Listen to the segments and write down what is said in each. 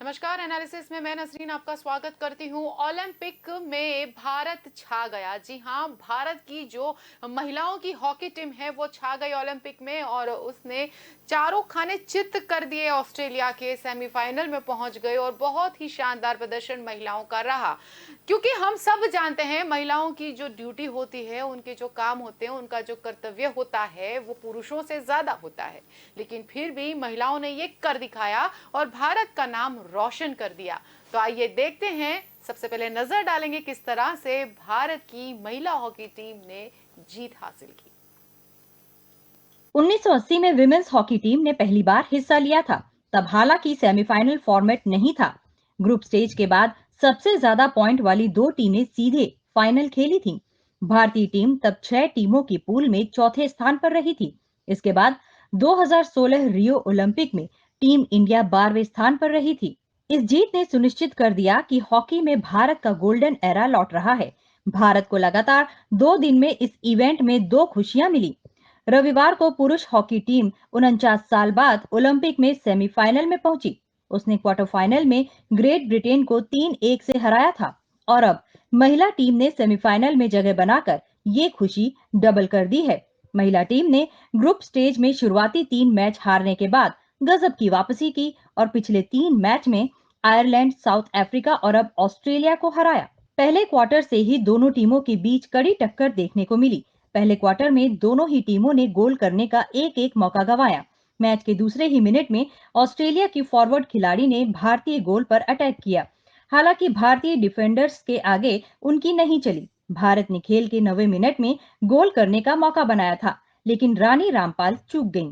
नमस्कार। एनालिसिस में मैं नसरीन आपका स्वागत करती हूं। ओलंपिक में भारत छा गया। जी हां, भारत की जो महिलाओं की हॉकी टीम है वो छा गई ओलंपिक में और उसने चारों खाने चित्त कर दिए। ऑस्ट्रेलिया के सेमीफाइनल में पहुंच गए और बहुत ही शानदार प्रदर्शन महिलाओं का रहा, क्योंकि हम सब जानते हैं महिलाओं की जो ड्यूटी होती है, उनके जो काम होते हैं, उनका जो कर्तव्य होता है वो पुरुषों से ज्यादा होता है। लेकिन फिर भी महिलाओं ने ये कर दिखाया और भारत का नाम रोशन कर दिया। तो आइए देखते हैं। सबसे पहले नजर डालेंगे किस तरह से भारत की महिला हॉकी टीम ने जीत हासिल की। 1980 में विमेंस हॉकी टीम ने पहली बार हिस्सा लिया था। तब हालांकि सेमीफाइनल फॉर्मेट नहीं था। ग्रुप स्टेज के बाद सबसे ज्यादा पॉइंट वाली दो टीमें सीधे फाइनल खेली थीं। भारतीय टीम तब 6 टीमों की पूल में चौथे स्थान पर रही थी। इसके बाद 2016 रियो ओलंपिक में टीम इंडिया 12वें स्थान पर रही थी। इस जीत ने सुनिश्चित कर दिया कि हॉकी में भारत का गोल्डन एरा लौट रहा है। भारत को लगातार 2 दिन में इस इवेंट में 2 खुशियां मिली। रविवार को पुरुष हॉकी टीम 49 साल बाद ओलंपिक में सेमीफाइनल में पहुंची। उसने क्वार्टर फाइनल में ग्रेट ब्रिटेन को 3-1 से हराया था और अब महिला टीम ने सेमीफाइनल में जगह बनाकर ये खुशी डबल कर दी है। महिला टीम ने ग्रुप स्टेज में शुरुआती 3 मैच हारने के बाद गजब की वापसी की और पिछले 3 मैच में आयरलैंड, साउथ अफ्रीका और अब ऑस्ट्रेलिया को हराया। पहले क्वार्टर से ही दोनों टीमों के बीच कड़ी टक्कर देखने को मिली। पहले क्वार्टर में दोनों ही टीमों ने गोल करने का एक एक मौका गंवाया। मैच के दूसरे ही मिनट में ऑस्ट्रेलिया की फॉरवर्ड खिलाड़ी ने भारतीय गोल पर अटैक किया। हालांकि भारतीय डिफेंडर्स के आगे उनकी नहीं चली। भारत ने खेल के 90 मिनट में गोल करने का मौका बनाया था, लेकिन रानी रामपाल चूक गईं।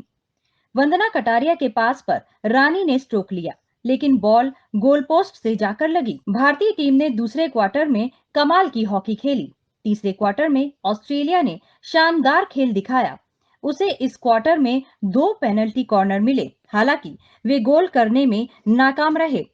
वंदना कटारिया के पास पर रानी ने स्ट्रोक लिया, लेकिन बॉल गोल पोस्ट से जाकर लगी। भारतीय टीम ने दूसरे क्वार्टर में कमाल की हॉकी खेली। तीसरे क्वार्टर में ऑस्ट्रेलिया ने शानदार खेल दिखाया। उसे इस क्वार्टर में 2 पेनल्टी कॉर्नर मिले, हालांकि वे गोल करने में नाकाम रहे।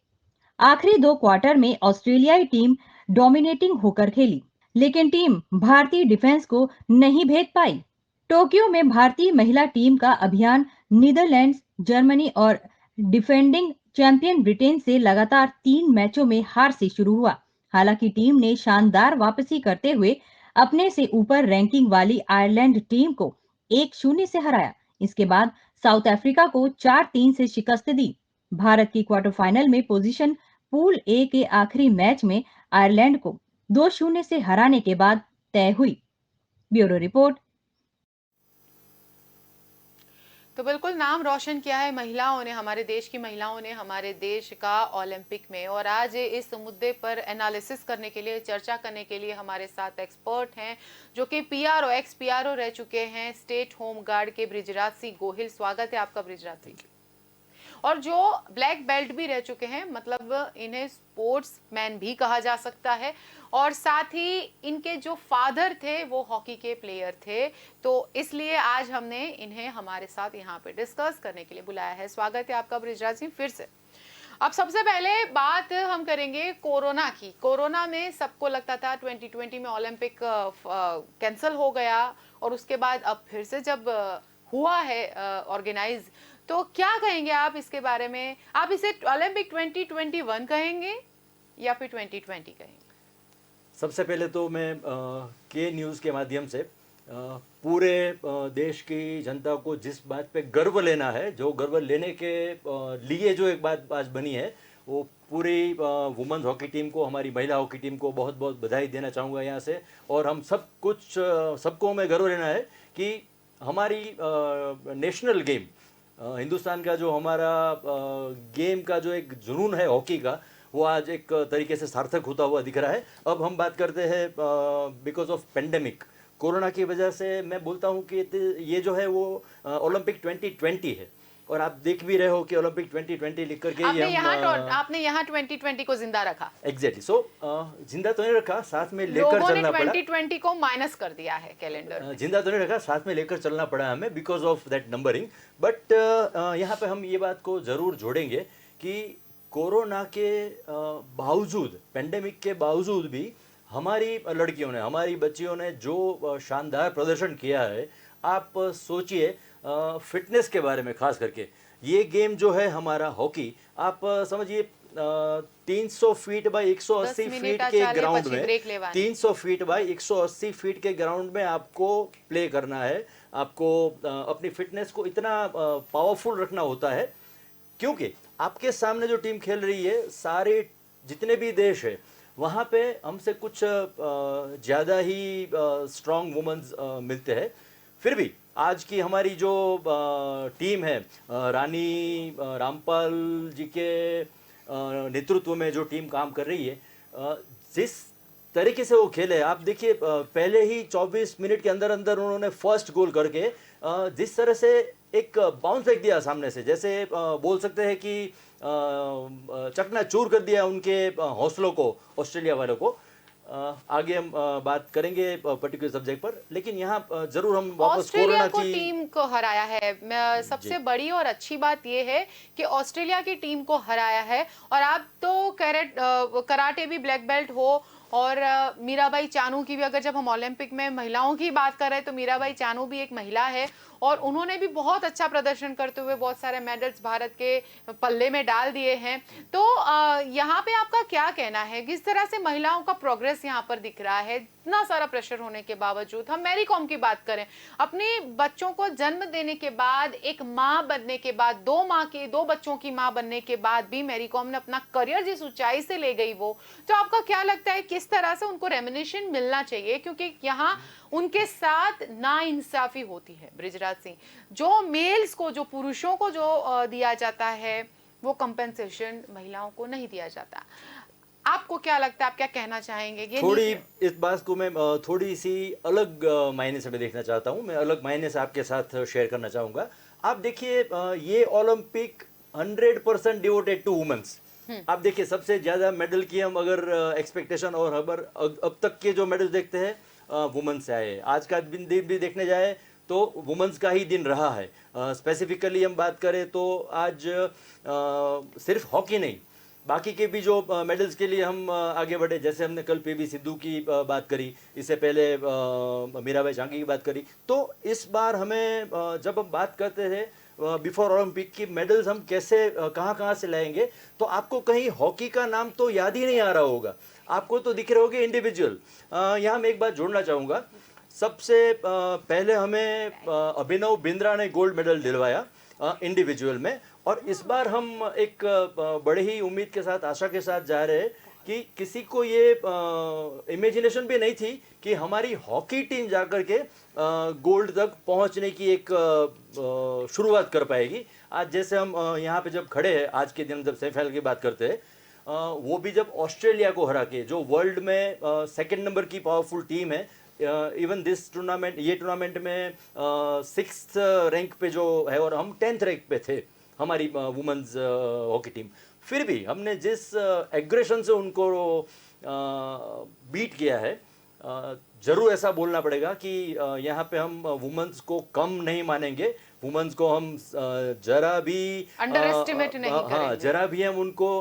आखिरी 2 क्वार्टर में ऑस्ट्रेलियाई टीम डोमिनेटिंग होकर खेली, लेकिन टीम भारतीय डिफेंस को नहीं भेद पाई। टोक्यो में भारतीय महिला टीम का अभियान नीदरलैंड्स, जर्मनी और डिफेंडिंग चैंपियन ब्रिटेन से लगातार 3 मैचों में हार से शुरू हुआ। हालांकि टीम ने शानदार वापसी करते हुए अपने से ऊपर रैंकिंग वाली आयरलैंड टीम को 1-0 से हराया। इसके बाद साउथ अफ्रीका को 4-3 से शिकस्त दी। भारत की क्वार्टर फाइनल में पोजीशन पूल ए के आखिरी मैच में आयरलैंड को 2-0 से हराने के बाद तय हुई। Bureau report. तो बिल्कुल नाम रोशन किया है महिलाओं ने, हमारे देश की महिलाओं ने हमारे देश का ओलंपिक में। और आज इस मुद्दे पर एनालिसिस करने के लिए, चर्चा करने के लिए हमारे साथ एक्सपर्ट हैं जो कि पीआरओ, एक्स पीआरओ रह चुके हैं, स्टेट होम गार्ड के बृजराज सिंह गोहिल। स्वागत है आपका बृजराज सिंह। और जो ब्लैक बेल्ट भी रह चुके हैं, मतलब इन्हें स्पोर्ट्स मैन भी कहा जा सकता है। और साथ ही इनके जो फादर थे वो हॉकी के प्लेयर थे, तो इसलिए आज हमने इन्हें हमारे साथ यहाँ पे डिस्कस करने के लिए बुलाया है। स्वागत है आपका बृजराज सिंह फिर से। अब सबसे पहले बात हम करेंगे कोरोना की। कोरोना में सबको लगता था 2020 में ओलंपिक कैंसिल हो गया और उसके बाद अब फिर से जब हुआ है ऑर्गेनाइज, तो क्या कहेंगे आप इसके बारे में? आप इसे ओलंपिक 2021 कहेंगे या फिर 2020 कहेंगे? सबसे पहले तो मैं के न्यूज़ के माध्यम से पूरे देश की जनता को जिस बात पे गर्व लेना है, जो गर्व लेने के लिए जो एक बात आज बनी है, वो पूरी वुमेन्स हॉकी टीम को, हमारी महिला हॉकी टीम को बहुत बहुत बधाई देना चाहूँगा यहाँ से। और हम सबको हमें गर्व लेना है कि हमारी नेशनल गेम, हिंदुस्तान का जो हमारा गेम का जो एक जुनून है हॉकी का, वो आज एक तरीके से सार्थक होता हुआ दिख रहा है। अब हम बात करते हैं बिकॉज ऑफ पेंडेमिक, कोरोना की वजह से मैं बोलता हूँ कि ये जो है वो ओलंपिक 2020 है। और आप देख भी रहे हो कि ओलंपिक 2020 लिख करके आपने यहाँ 2020 को जिंदा रखा। एग्जैक्टली। सो जिंदा तो नहीं रखा, साथ में लेकर चलना पड़ा। 2020 को माइनस कर दिया है कैलेंडर। जिंदा तो नहीं रखा, साथ में लेकर चलना पड़ा हमें because of that numbering. But यहाँ पे हम ये बात को जरूर जोड़ेंगे कि कोरोना के बावजूद, पेंडेमिक के बावजूद भी हमारी लड़कियों ने, हमारी बच्चियों ने जो शानदार प्रदर्शन किया है। आप सोचिए फिटनेस के बारे में, खास करके ये गेम जो है हमारा हॉकी, आप समझिए 300 फीट बाय 180 10 फीट मिनिट के चाले ग्राउंड પછી में બ્રેક લેવાની 300 फीट बाय 180 फीट के ग्राउंड में आपको प्ले करना है। आपको अपनी फिटनेस को इतना पावरफुल रखना होता है, क्योंकि आपके सामने जो टीम खेल रही है, सारे जितने भी देश है वहाँ पे हमसे कुछ ज़्यादा ही स्ट्रांग वुमेन्स मिलते हैं। फिर भी आज की हमारी जो टीम है, रानी रामपाल जी के नेतृत्व में जो टीम काम कर रही है, जिस तरीके से वो खेले, आप देखिए पहले ही 24 मिनट के अंदर अंदर उन्होंने फर्स्ट गोल करके जिस तरह से एक बाउंस फेंक दिया सामने से, जैसे बोल सकते हैं कि चकनाचूर कर दिया उनके हौसलों को, ऑस्ट्रेलिया वालों को। आगे हम बात करेंगे पर्टिकुलर सब्जेक्ट पर, लेकिन यहाँ जरूर हम वापस ऑस्ट्रेलिया कोरोना को की टीम को हराया है। सबसे बड़ी और अच्छी बात यह है कि ऑस्ट्रेलिया की टीम को हराया है। और आप तो कराटे भी ब्लैक बेल्ट हो, और मीराबाई चानू की भी, अगर जब हम ओलंपिक में महिलाओं की बात कर रहे हैं तो मीराबाई चानू भी एक महिला है, और उन्होंने भी बहुत अच्छा प्रदर्शन करते हुए बहुत सारे मेडल्स भारत के पल्ले में डाल दिए हैं। तो यहाँ पे आपका क्या कहना है, किस तरह से महिलाओं का प्रोग्रेस यहाँ पर दिख रहा है इतना सारा प्रेशर होने के बावजूद? हम मैरी कॉम की बात करें, अपने बच्चों को जन्म देने के बाद, एक माँ बनने के बाद, दो बच्चों की माँ बनने के बाद भी मैरी कॉम ने अपना करियर जिस ऊंचाई से ले गई, वो तो आपका क्या लगता है किस तरह से उनको रेम्युनेशन मिलना चाहिए? क्योंकि यहाँ उनके साथ नाइंसाफी होती है बृजराज सिंह। जो मेल्स को, जो पुरुषों को जो दिया जाता है, वो कंपेंसेशन महिलाओं को नहीं दिया जाता। आपको क्या लगता है, आप क्या कहना चाहेंगे? ये थोड़ी इस बात को मैं थोड़ी सी अलग मायने से मैं देखना चाहता हूँ, मैं अलग मायने से आपके साथ शेयर करना चाहूँगा। आप देखिए ये ओलंपिक 100% डिवोटेड टू वुमेन्स। आप देखिए सबसे ज़्यादा मेडल की हम अगर एक्सपेक्टेशन और अब तक के जो मेडल देखते हैं वुमेन्स से आए। आज का दिन भी देखने जाए तो वुमेन्स का ही दिन रहा है। स्पेसिफिकली हम बात करें तो आज सिर्फ हॉकी नहीं, बाकी के भी जो मेडल्स के लिए हम आगे बढ़े, जैसे हमने कल पीवी सिद्धू की बात करी, इससे पहले मीराबाई चांकी की बात करी, तो इस बार हमें जब हम बात करते थे बिफोर ओलंपिक की मेडल्स हम कैसे कहाँ से लाएंगे, तो आपको कहीं हॉकी का नाम तो याद ही नहीं आ रहा होगा, आपको तो दिख रहे होंगे इंडिविजुअल। यहाँ मैं एक बात जोड़ना चाहूँगा, सबसे पहले हमें अभिनव बिंद्रा ने गोल्ड मेडल दिलवाया इंडिविजुअल में, और इस बार हम एक बड़े ही उम्मीद के साथ, आशा के साथ जा रहे हैं कि किसी को ये इमेजिनेशन भी नहीं थी कि हमारी हॉकी टीम जाकर के गोल्ड तक पहुंचने की एक शुरुआत कर पाएगी। आज जैसे हम यहाँ पे जब खड़े हैं, आज के दिन जब सेमीफाइनल की बात करते हैं, वो भी जब ऑस्ट्रेलिया को हरा के, जो वर्ल्ड में सेकंड नंबर की पावरफुल टीम है, इवन दिस टूर्नामेंट, ये टूर्नामेंट में 6th रैंक पे जो है, और हम 10th रैंक पे थे हमारी वुमेन्स हॉकी टीम, फिर भी हमने जिस एग्रेशन से उनको बीट किया है, जरूर ऐसा बोलना पड़ेगा कि यहाँ पे हम वुमेन्स को कम नहीं मानेंगे, वुमेन्स को हम जरा भी अंडर एस्टिमेट नहीं हाँ, करेंगे। जरा भी हम उनको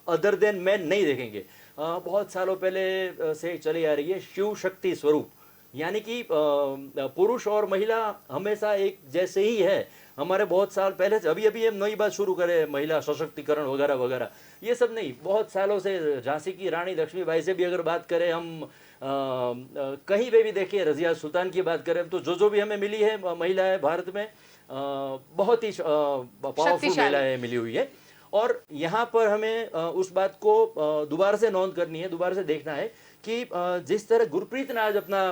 अदर देन मैन नहीं देखेंगे। बहुत सालों पहले से चली आ रही है शिव शक्ति स्वरूप, यानी कि पुरुष और महिला हमेशा एक जैसे ही है। हमारे बहुत साल पहले से, अभी हम नई बात शुरू करें महिला सशक्तिकरण वगैरह वगैरह, ये सब नहीं, बहुत सालों से झांसी की रानी लक्ष्मीबाई से भी अगर बात करें हम, कहीं पे भी देखिए, रजिया सुल्तान की बात करें, तो जो भी हमें मिली है महिलाएं भारत में, बहुत ही पावरफुल महिलाएं मिली हुई है। और यहाँ पर हमें उस बात को दोबारा से नोट करनी है, दोबारा से देखना है कि जिस तरह गुरप्रीत ने आज अपना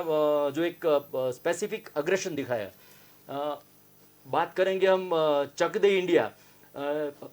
जो एक स्पेसिफिक अग्रेशन दिखाया, बात करेंगे हम चक दे इंडिया,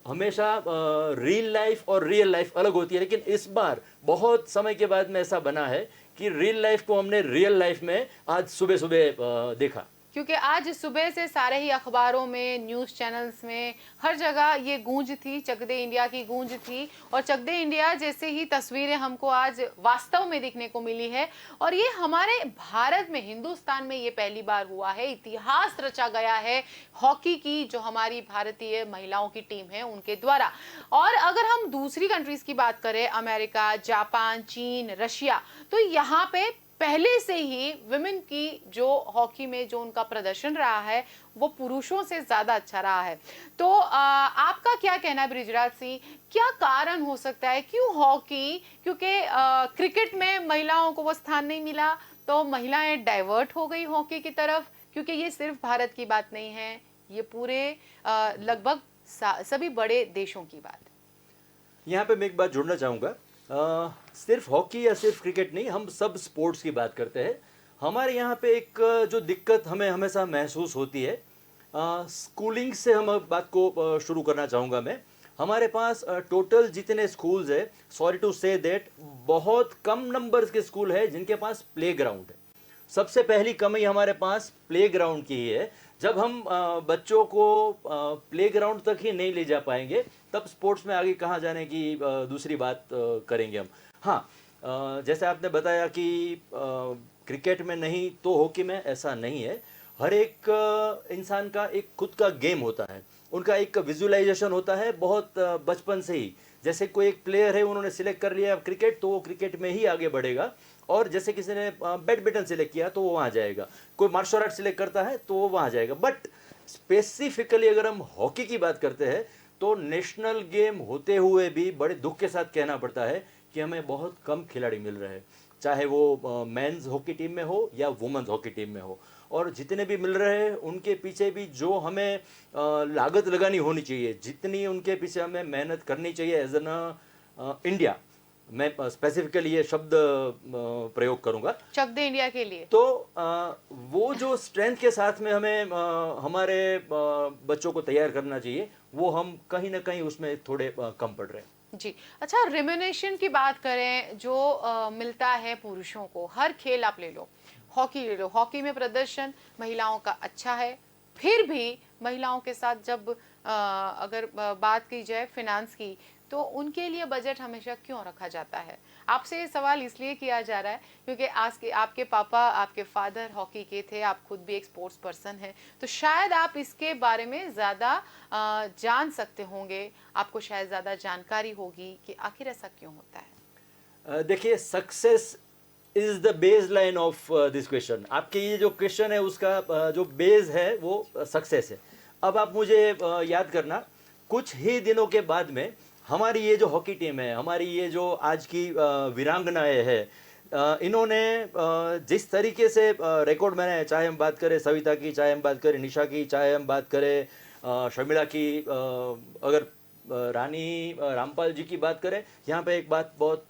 हमेशा रियल लाइफ और रियल लाइफ अलग होती है, लेकिन इस बार बहुत समय के बाद में ऐसा बना है कि रियल लाइफ को हमने रियल लाइफ में आज सुबह सुबह देखा। क्योंकि आज सुबह से सारे ही अखबारों में, न्यूज़ चैनल्स में, हर जगह ये गूंज थी, चक दे इंडिया की गूंज थी। और चक दे इंडिया जैसे ही तस्वीरें हमको आज वास्तव में दिखने को मिली है, और ये हमारे भारत में, हिंदुस्तान में ये पहली बार हुआ है। इतिहास रचा गया है हॉकी की, जो हमारी भारतीय महिलाओं की टीम है उनके द्वारा। और अगर हम दूसरी कंट्रीज की बात करें, अमेरिका, जापान, चीन, रशिया, तो यहाँ पे पहले से ही विमेन की जो हॉकी में जो उनका प्रदर्शन रहा है वो पुरुषों से ज्यादा अच्छा रहा है। तो आपका क्या कहना है बृजराज सिंह, क्या कारण हो सकता है, क्यों हॉकी, क्योंकि क्रिकेट में महिलाओं को वो स्थान नहीं मिला तो महिलाएं डाइवर्ट हो गई हॉकी की तरफ? क्योंकि ये सिर्फ भारत की बात नहीं है, ये पूरे लगभग सभी बड़े देशों की बात है। यहाँ पे मैं एक बात जोड़ना चाहूँगा, सिर्फ हॉकी या सिर्फ क्रिकेट नहीं, हम सब स्पोर्ट्स की बात करते हैं। हमारे यहाँ पे एक जो दिक्कत हमें हमेशा महसूस होती है, स्कूलिंग से हम बात को शुरू करना चाहूँगा मैं। हमारे पास टोटल जितने स्कूल्स है, सॉरी टू से दैट, बहुत कम नंबर्स के स्कूल है जिनके पास प्ले ग्राउंड है। सबसे पहली कमी हमारे पास प्ले ग्राउंड की ही है। जब हम बच्चों को प्ले ग्राउंड तक ही नहीं ले जा पाएंगे तब स्पोर्ट्स में आगे कहाँ जाने की दूसरी बात करेंगे हम। हाँ, जैसे आपने बताया कि क्रिकेट में नहीं तो हॉकी में, ऐसा नहीं है। हर एक इंसान का एक खुद का गेम होता है, उनका एक विजुअलाइजेशन होता है बहुत बचपन से ही। जैसे कोई एक प्लेयर है, उन्होंने सिलेक्ट कर लिया क्रिकेट, तो वो क्रिकेट में ही आगे बढ़ेगा। और जैसे किसी ने बैडमिंटन सिलेक्ट किया तो वो वहाँ जाएगा, कोई मार्शल आर्ट सिलेक्ट करता है तो वो वहाँ जाएगा। बट स्पेसिफिकली अगर हम हॉकी की बात करते हैं तो नेशनल गेम होते हुए भी बड़े दुख के साथ कहना पड़ता है कि हमें बहुत कम खिलाड़ी मिल रहे हैं, चाहे वो मेंस हॉकी टीम में हो या वुमेन्स हॉकी टीम में हो। और जितने भी मिल रहे हैं उनके पीछे भी जो हमें लागत लगानी होनी चाहिए, जितनी उनके पीछे हमें मेहनत करनी चाहिए एज एन इंडिया, मैं स्पेसिफिकली ये शब्द प्रयोग करूंगा, चक दे इंडिया के लिए, तो वो जो स्ट्रेंथ के साथ में हमें हमारे बच्चों को तैयार करना चाहिए, वो हम कहीं ना कहीं उसमें थोड़े कम पड़ रहे हैं। जी अच्छा, रेम्यूनरेशन की बात करें जो मिलता है पुरुषों को, हर खेल आप ले लो, हॉकी ले लो, हॉकी में प्रदर्शन महिलाओं का अच्छा है, फिर भी महिलाओं के साथ जब अगर बात की जाए फिनांस की तो उनके लिए बजट हमेशा क्यों रखा जाता है? आपसे ये सवाल इसलिए किया जा रहा है क्योंकि आज के आपके पापा, आपके फादर हॉकी के थे, आप खुद भी एक स्पोर्ट्स पर्सन हैं, तो शायद आप इसके बारे में ज़्यादा जान सकते होंगे, आपको शायद ज़्यादा जानकारी होगी कि आखिर ऐसा क्यों होता है। देखिए, success is the base line of this question. आपके ये जो क्वेश्चन है उसका जो बेस है वो सक्सेस है। अब आप मुझे याद करना, कुछ ही दिनों के बाद में हमारी ये जो हॉकी टीम है, हमारी ये जो आज की वीरांगनाएं हैं, इन्होंने जिस तरीके से रिकॉर्ड बनाए, चाहे हम बात करें सविता की, चाहे हम बात करें निशा की, चाहे हम बात करें शर्मिला की, अगर रानी रामपाल जी की बात करें, यहाँ पे एक बात बहुत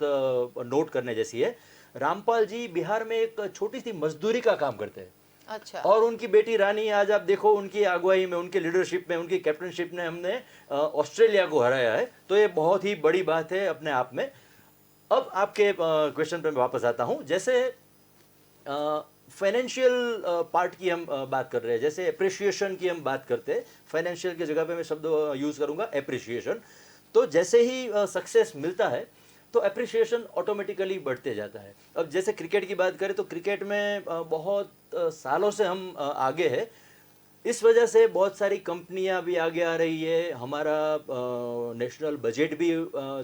नोट करने जैसी है। रामपाल जी बिहार में एक छोटी सी मजदूरी का काम करते हैं। अच्छा। और उनकी बेटी रानी, आज आप देखो उनकी अगुवाई में, उनकी लीडरशिप में, उनकी कैप्टनशिप में हमने ऑस्ट्रेलिया को हराया है, तो ये बहुत ही बड़ी बात है अपने आप में। अब आपके क्वेश्चन पे मैं वापस आता हूँ। जैसे फाइनेंशियल पार्ट की हम बात कर रहे हैं, जैसे एप्रिशिएशन की हम बात करते हैं, फाइनेंशियल की जगह पे मैं शब्द यूज करूंगा एप्रिशिएशन। तो जैसे ही सक्सेस मिलता है तो एप्रिशिएशन ऑटोमेटिकली बढ़ते जाता है। अब जैसे क्रिकेट की बात करें तो क्रिकेट में बहुत सालों से हम आगे हैं, इस वजह से बहुत सारी कंपनियां भी आगे आ रही है, हमारा नेशनल बजट भी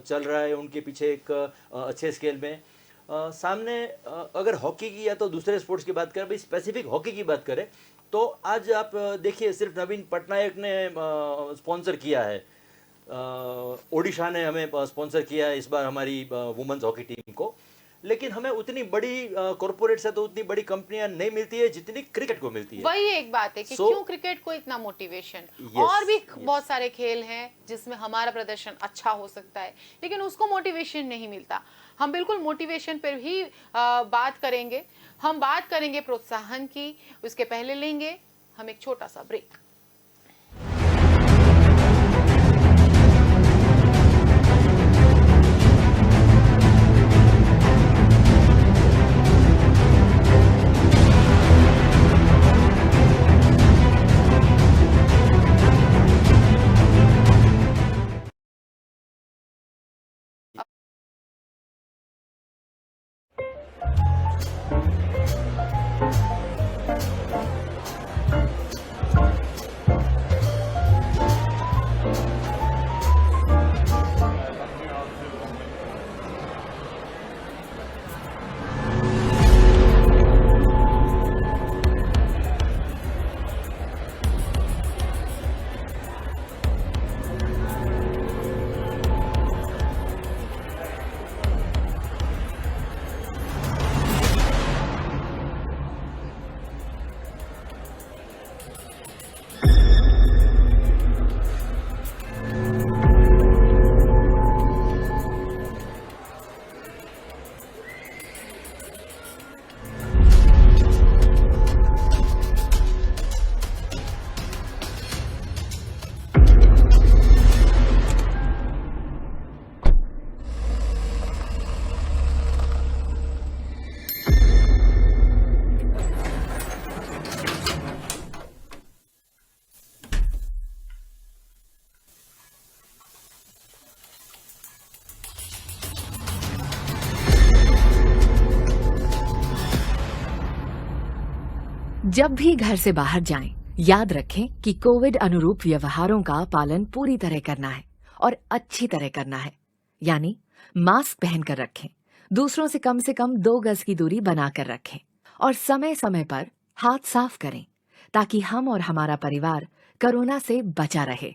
चल रहा है उनके पीछे एक अच्छे स्केल में। सामने अगर हॉकी की या तो दूसरे स्पोर्ट्स की बात करें, भाई स्पेसिफिक हॉकी की बात करें तो आज आप देखिए, सिर्फ नवीन पटनायक ने स्पॉन्सर किया है, ओडिशा ने हमें स्पॉन्सर किया है इस बार हमारी वुमेन्स हॉकी टीम को, लेकिन हमें उतनी बड़ी कॉर्पोरेट से तो उतनी बड़ी कंपनियां नहीं मिलती है जितनी क्रिकेट को मिलती है। वही एक बात है कि क्यों क्रिकेट को इतना मोटिवेशन, और भी बहुत सारे खेल हैं जिसमें हमारा प्रदर्शन अच्छा हो सकता है लेकिन उसको मोटिवेशन नहीं मिलता। हम बिल्कुल मोटिवेशन पर ही बात करेंगे, हम बात करेंगे प्रोत्साहन की, उसके पहले लेंगे हम एक छोटा सा ब्रेक। जब भी घर से बाहर जाएं, याद रखें कि कोविड अनुरूप व्यवहारों का पालन पूरी तरह करना है और अच्छी तरह करना है। यानी मास्क पहनकर रखें, दूसरों से कम 2 गज की दूरी बनाकर रखें और समय समय पर हाथ साफ करें ताकि हम और हमारा परिवार कोरोना से बचा रहे।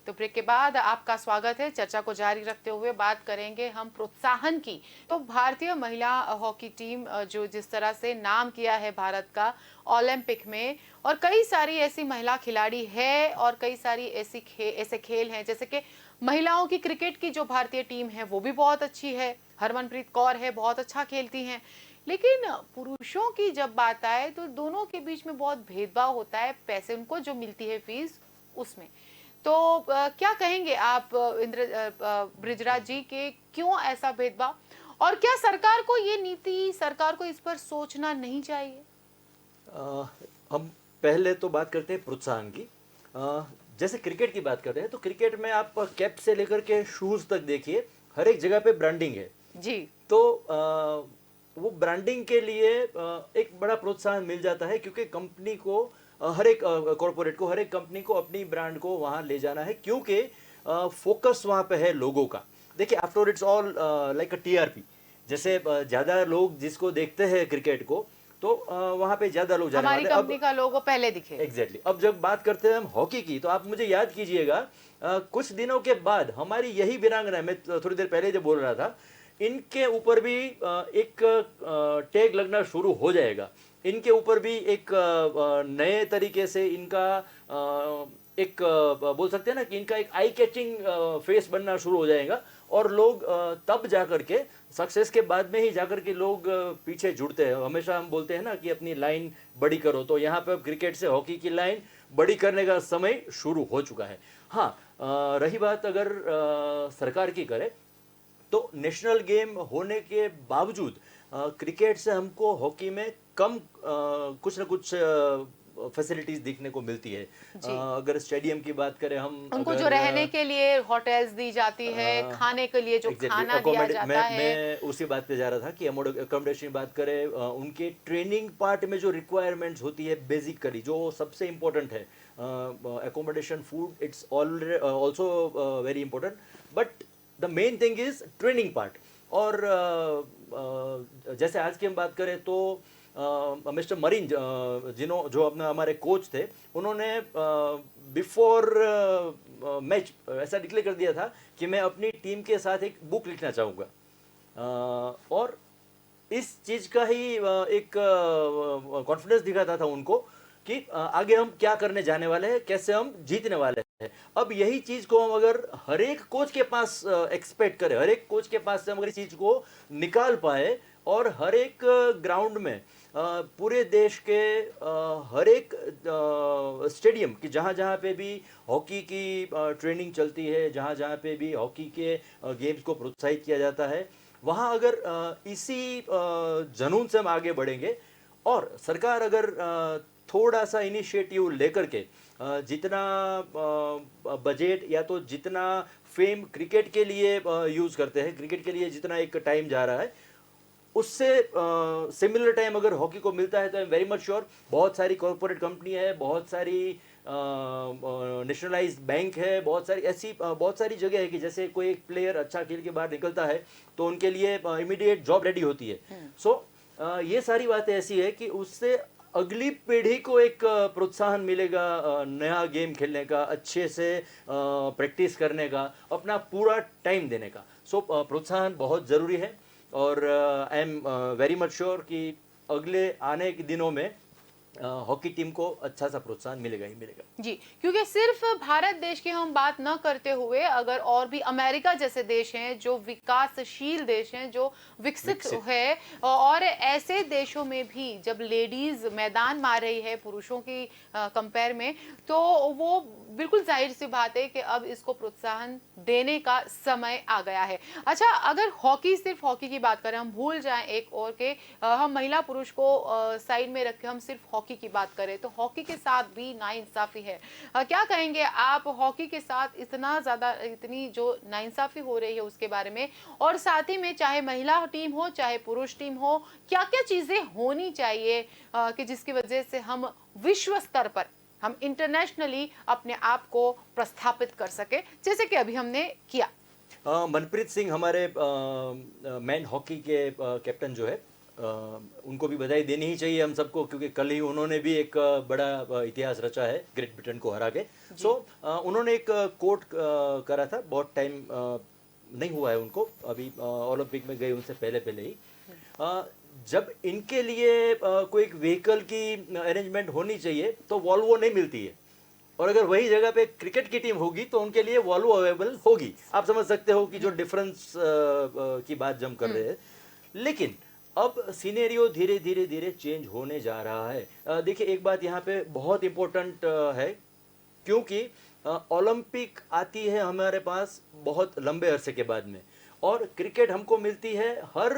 तो ब्रेक के बाद आपका स्वागत है। चर्चा को जारी रखते हुए बात करेंगे हम प्रोत्साहन की। तो भारतीय महिला हॉकी टीम जो जिस तरह से नाम किया है भारत का ओलंपिक में, और कई सारी ऐसी महिला खिलाड़ी है और कई सारी ऐसे खेल हैं, जैसे कि महिलाओं की क्रिकेट की जो भारतीय टीम है वो भी बहुत अच्छी है, हरमनप्रीत कौर है, बहुत अच्छा खेलती हैं। लेकिन पुरुषों की जब बात आए तो दोनों के बीच में बहुत भेदभाव होता है, पैसे उनको जो मिलती है फीस उसमें। तो क्या कहेंगे आप बृजराज जी के क्यों ऐसा भेदभाव, और क्या सरकार को इस पर सोचना नहीं चाहिए? हम पहले तो बात करते हैं प्रोत्साहन की। जैसे क्रिकेट की बात कर रहे हैं तो क्रिकेट में आप कैप से लेकर के शूज तक देखिए, हर एक जगह पे ब्रांडिंग है जी। तो वो ब्रांडिंग के लिए एक बड़ा प्रोत्साहन मिल जाता है, क्योंकि कंपनी को हर एक कॉरपोरेट को, हर एक कंपनी को अपनी ब्रांड को वहाँ ले जाना है, क्योंकि फोकस वहाँ पे है लोगों का। देखिए after it's all like a TRP. जैसे ज़्यादा लोग जिसको देखते हैं क्रिकेट को, तो वहाँ पे ज़्यादा लोग जाने हमारी वाले हैं। कंपनी का लोगो पहले दिखे। एग्जैक्टली। अब जब बात करते हैं हम हॉकी की, तो आप मुझे याद कीजिएगा कुछ दिनों के बाद हमारी यही वीरांगना, मैं थोड़ी देर पहले जो बोल रहा था, इनके ऊपर भी एक टैग लगना शुरू हो जाएगा। इनके ऊपर भी एक नए तरीके से इनका एक बोल सकते हैं ना कि इनका एक आई कैचिंग फेस बनना शुरू हो जाएगा, और लोग तब जाकर के सक्सेस के बाद में ही जाकर के लोग पीछे जुड़ते हैं। हमेशा हम बोलते हैं ना कि अपनी लाइन बड़ी करो, तो यहाँ पे क्रिकेट से हॉकी की लाइन बड़ी करने का समय शुरू हो चुका है। हाँ, रही बात अगर सरकार की करे, तो नेशनल गेम होने के बावजूद क्रिकेट से हमको हॉकी में कम कुछ ना कुछ फैसिलिटीज देखने को मिलती है। अगर स्टेडियम की बात करें हम, उनको जो रहने के लिए होटल्स दी जाती है, खाने के लिए जो खाना दिया जाता है। मैं उसी बात पे जा रहा था कि अकोमोडेशन की बात करें, उनके ट्रेनिंग पार्ट में जो रिक्वायरमेंट्स होती है बेसिकली, जो सबसे इम्पोर्टेंट है, accommodation, food, it's also very important, but the main thing is training part. और जैसे आज की हम बात करें तो मिस्टर मरीन जो अपने हमारे कोच थे, उन्होंने बिफोर मैच ऐसा डिक्लेयर कर दिया था कि मैं अपनी टीम के साथ एक बुक लिखना चाहूँगा, और इस चीज़ का ही एक कॉन्फिडेंस दिखाता था उनको कि आगे हम क्या करने जाने वाले हैं, कैसे हम जीतने वाले हैं। अब यही चीज़ को हम अगर हर एक कोच के पास एक्सपेक्ट करें, हर एक कोच के पास से हम अगर इस चीज़ को निकाल पाए, और हर एक ग्राउंड में पूरे देश के हर एक स्टेडियम की जहाँ जहाँ पे भी हॉकी की ट्रेनिंग चलती है, जहाँ जहाँ पे भी हॉकी के गेम्स को प्रोत्साहित किया जाता है, वहाँ अगर इसी जुनून से हम आगे बढ़ेंगे, और सरकार अगर थोड़ा सा इनिशिएटिव लेकर के जितना बजट या तो जितना फेम क्रिकेट के लिए यूज़ करते हैं, क्रिकेट के लिए जितना एक टाइम जा रहा है, उससे सिमिलर टाइम अगर हॉकी को मिलता है, तो I am very much sure बहुत सारी कॉर्पोरेट कंपनी है, बहुत सारी नेशनलाइज्ड बैंक है, बहुत सारी जगह है कि जैसे कोई एक प्लेयर अच्छा खेल के बाहर निकलता है तो उनके लिए इमीडिएट जॉब रेडी होती है। सो ये सारी बातें ऐसी है कि उससे अगली पीढ़ी को एक प्रोत्साहन मिलेगा नया गेम खेलने का, अच्छे से प्रैक्टिस करने का, अपना पूरा टाइम देने का। सो प्रोत्साहन बहुत ज़रूरी है, और I am very much sure कि अगले आने के दिनों में हॉकी टीम को अच्छा सा प्रोत्साहन मिलेगा ही मिलेगा जी। क्योंकि सिर्फ भारत देश की हम बात न करते हुए, अगर और भी अमेरिका जैसे देश हैं जो विकासशील देश हैं, जो विकसित है, और ऐसे देशों में भी जब लेडीज मैदान मार रही है पुरुषों की कंपेयर में, तो वो बिल्कुल जाहिर सी बात है कि अब इसको प्रोत्साहन देने का समय आ गया है। अच्छा, अगर हॉकी, सिर्फ हॉकी की बात करें, हम भूल जाएं एक और के हम महिला पुरुष को साइड में रख के हम सिर्फ हॉकी की बात करें, तो हॉकी के साथ भी नाइंसाफी है। क्या कहेंगे आप हॉकी के साथ इतना ज्यादा, इतनी जो नाइंसाफी हो रही है उसके बारे में, और साथ ही में चाहे महिला टीम हो चाहे पुरुष टीम हो, क्या क्या चीजें होनी चाहिए कि जिसकी वजह से हम विश्व स्तर पर, हम इंटरनेशनली अपने आप को प्रस्थापित कर सके, जैसे कि अभी हमने किया। मनप्रीत सिंह हमारे मैन हॉकी के कैप्टन जो है, उनको भी बधाई देनी ही चाहिए हम सबको, क्योंकि कल ही उन्होंने भी एक बड़ा इतिहास रचा है ग्रेट ब्रिटेन को हरा के। सो उन्होंने एक कोट करा था, बहुत टाइम नहीं हुआ है उनको, अभी ओलंपिक में गए उनसे पहले पहले ही। जब इनके लिए कोई एक व्हीकल की अरेंजमेंट होनी चाहिए तो वॉल्वो नहीं मिलती है, और अगर वही जगह पे क्रिकेट की टीम होगी तो उनके लिए वॉल्वो अवेलेबल होगी। आप समझ सकते हो कि जो डिफरेंस की बात जब कर रहे हैं। लेकिन अब सिनेरियो धीरे धीरे धीरे चेंज होने जा रहा है। देखिए, एक बात यहाँ पे बहुत इम्पोर्टेंट है, क्योंकि ओलंपिक आती है हमारे पास बहुत लंबे अरसे के बाद में, और क्रिकेट हमको मिलती है हर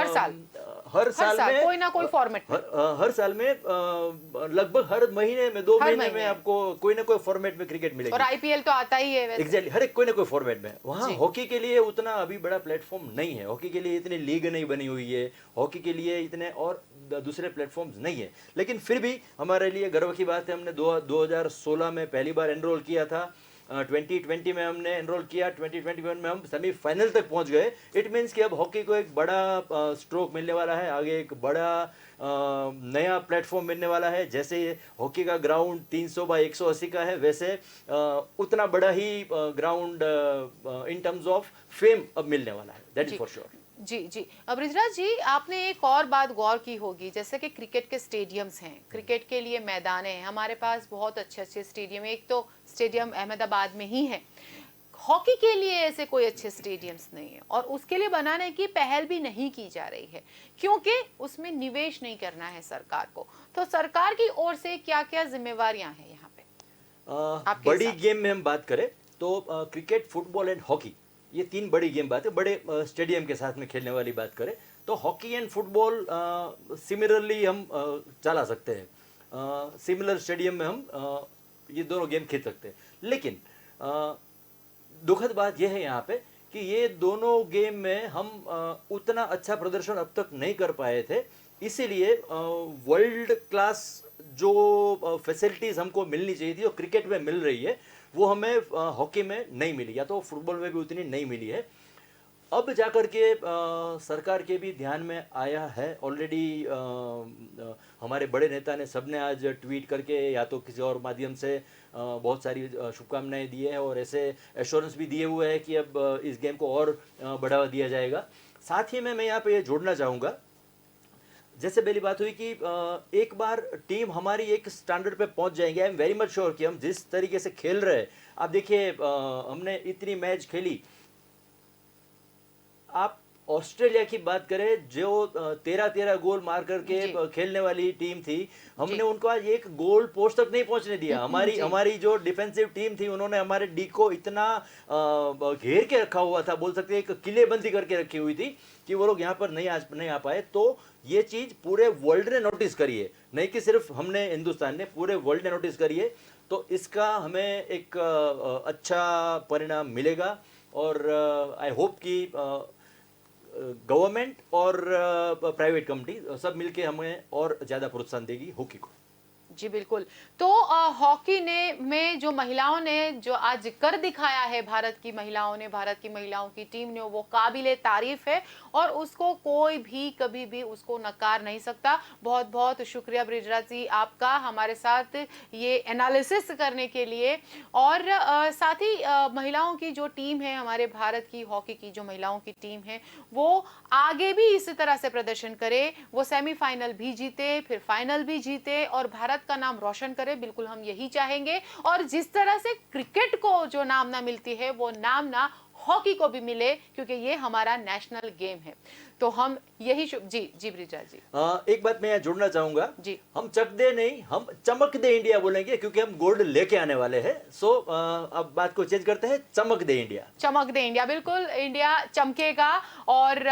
साल में कोई ना कोई फॉर्मेट, हर साल में लगभग हर महीने में, 2 महीने में आपको कोई ना कोई फॉर्मेट में क्रिकेट मिलेगी। और आईपीएल तो आता ही है एग्जैक्टली, हर एक कोई ना कोई फॉर्मेट में। वहाँ हॉकी के लिए उतना अभी बड़ा प्लेटफॉर्म नहीं है, हॉकी के लिए इतनी लीग नहीं बनी हुई है, हॉकी के लिए इतने और दूसरे प्लेटफॉर्म्स नहीं है। लेकिन फिर भी हमारे लिए गर्व की बात है, हमने 2016 में पहली बार एनरोल किया था, 2020 में हमने एनरोल किया, 2021 में हम सेमीफाइनल तक पहुंच गए। इट मीन्स कि अब हॉकी को एक बड़ा स्ट्रोक मिलने वाला है, आगे एक बड़ा नया प्लेटफॉर्म मिलने वाला है। जैसे हॉकी का ग्राउंड 300 बाय 180 का है, वैसे उतना बड़ा ही ground in terms of fame अब मिलने वाला है, दैट इज फॉर श्योर। जी जी। बृजराज जी, आपने एक और बात गौर की होगी, जैसे कि क्रिकेट के स्टेडियम्स हैं, क्रिकेट के लिए मैदाने हैं, हमारे पास बहुत अच्छे अच्छे स्टेडियम है। एक तो स्टेडियम अहमदाबाद में ही है, हॉकी के लिए ऐसे कोई अच्छे स्टेडियम्स नहीं है, और उसके लिए बनाने की पहल भी नहीं की जा रही है, क्योंकि उसमें निवेश नहीं करना है सरकार को। तो सरकार की ओर से क्या क्या जिम्मेवारियां हैं यहाँ पे? बड़ी गेम में हम बात करें तो क्रिकेट, फुटबॉल एंड हॉकी, ये 3 बड़ी गेम बात है। बड़े स्टेडियम के साथ में खेलने वाली बात करें तो हॉकी एंड फुटबॉल सिमिलरली हम चला सकते हैं, सिमिलर स्टेडियम में हम ये दोनों गेम खेल सकते हैं। लेकिन दुखद बात यह है यहाँ पे कि ये दोनों गेम में हम उतना अच्छा प्रदर्शन अब तक नहीं कर पाए थे, इसीलिए वर्ल्ड क्लास जो फैसिलिटीज़ हमको मिलनी चाहिए थी, वो क्रिकेट में मिल रही है, वो हमें हॉकी में नहीं मिली, या तो फुटबॉल में भी उतनी नहीं मिली है। अब जाकर के सरकार के भी ध्यान में आया है ऑलरेडी। हमारे बड़े नेता ने, सबने आज ट्वीट करके या तो किसी और माध्यम से बहुत सारी शुभकामनाएं दी है, और ऐसे एश्योरेंस भी दिए हुए हैं कि अब इस गेम को और बढ़ावा दिया जाएगा। साथ ही में मैं यहाँ पे ये जोड़ना चाहूँगा, जैसे पहली बात हुई कि एक बार टीम हमारी एक स्टैंडर्ड पे पहुंच जाएंगे, I am very much sure कि हम जिस तरीके से खेल रहे हैं, आप देखिए हमने इतनी मैच खेली। आप ऑस्ट्रेलिया की बात करें, जो 13 गोल मार करके खेलने वाली टीम थी, हमने उनको आज एक गोल पोस्ट तक नहीं पहुंचने दिया। हमारी जो डिफेंसिव टीम थी, उन्होंने हमारे डी को इतना घेर के रखा हुआ था, बोल सकते हैं एक किलेबंदी करके रखी हुई थी कि वो लोग यहाँ पर नहीं आ पाए। तो ये चीज पूरे वर्ल्ड ने नोटिस करी है, नहीं कि सिर्फ हमने, हिंदुस्तान ने, पूरे वर्ल्ड ने नोटिस करी है। तो इसका हमें एक अच्छा परिणाम मिलेगा, और आई होप कि गवर्नमेंट और प्राइवेट कंपनी सब मिलके हमें और ज़्यादा प्रोत्साहन देगी हॉकी को। जी बिल्कुल। तो हॉकी में जो महिलाओं ने जो आज कर दिखाया है, भारत की महिलाओं की टीम ने, वो काबिले तारीफ है, और उसको कोई भी कभी भी उसको नकार नहीं सकता। बहुत बहुत शुक्रिया बृजराज जी आपका हमारे साथ ये एनालिसिस करने के लिए। और साथ ही महिलाओं की जो टीम है, हमारे भारत की हॉकी की जो महिलाओं की टीम है, वो आगे भी इसी तरह से प्रदर्शन करे, वो सेमीफाइनल भी जीते, फिर फाइनल भी जीते, और भारत का नाम रोशन करे, बिल्कुल हम यही चाहेंगे। और जिस तरह से क्रिकेट को जो नाम ना मिलती है, वो नाम ना हॉकी को भी मिले, क्योंकि ये हमारा नेशनल गेम है। तो हम यही जी जी ब्रिजा जी। एक बात मैं यहाँ जोड़ना चाहूंगा, जी। हम चक दे नहीं, हम चमक दे इंडिया बोलेंगे, क्योंकि हम गोल्ड लेके आने वाले हैं। सो अब बात को चेंज करते हैं, चमक दे इंडिया। चमक दे इंडिया, बिल्कुल इंडिया चमकेगा और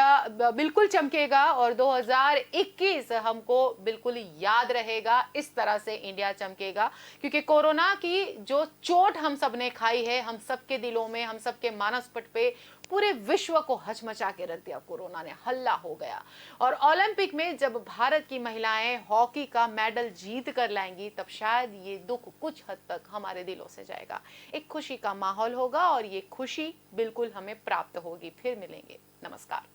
बिल्कुल चमकेगा, और 2021 हमको बिल्कुल याद रहेगा। इस तरह से इंडिया चमकेगा, क्योंकि कोरोना की जो चोट हम सब ने खाई है, हम सबके दिलों में, हम सबके मानस पट पे पूरे विश्व को हचमचा के रख दिया। कोरोना ने हल्ला हो गया, और ओलंपिक में जब भारत की महिलाएं हॉकी का मेडल जीत कर लाएंगी, तब शायद ये दुख कुछ हद तक हमारे दिलों से जाएगा। एक खुशी का माहौल होगा, और ये खुशी बिल्कुल हमें प्राप्त होगी। फिर मिलेंगे, नमस्कार।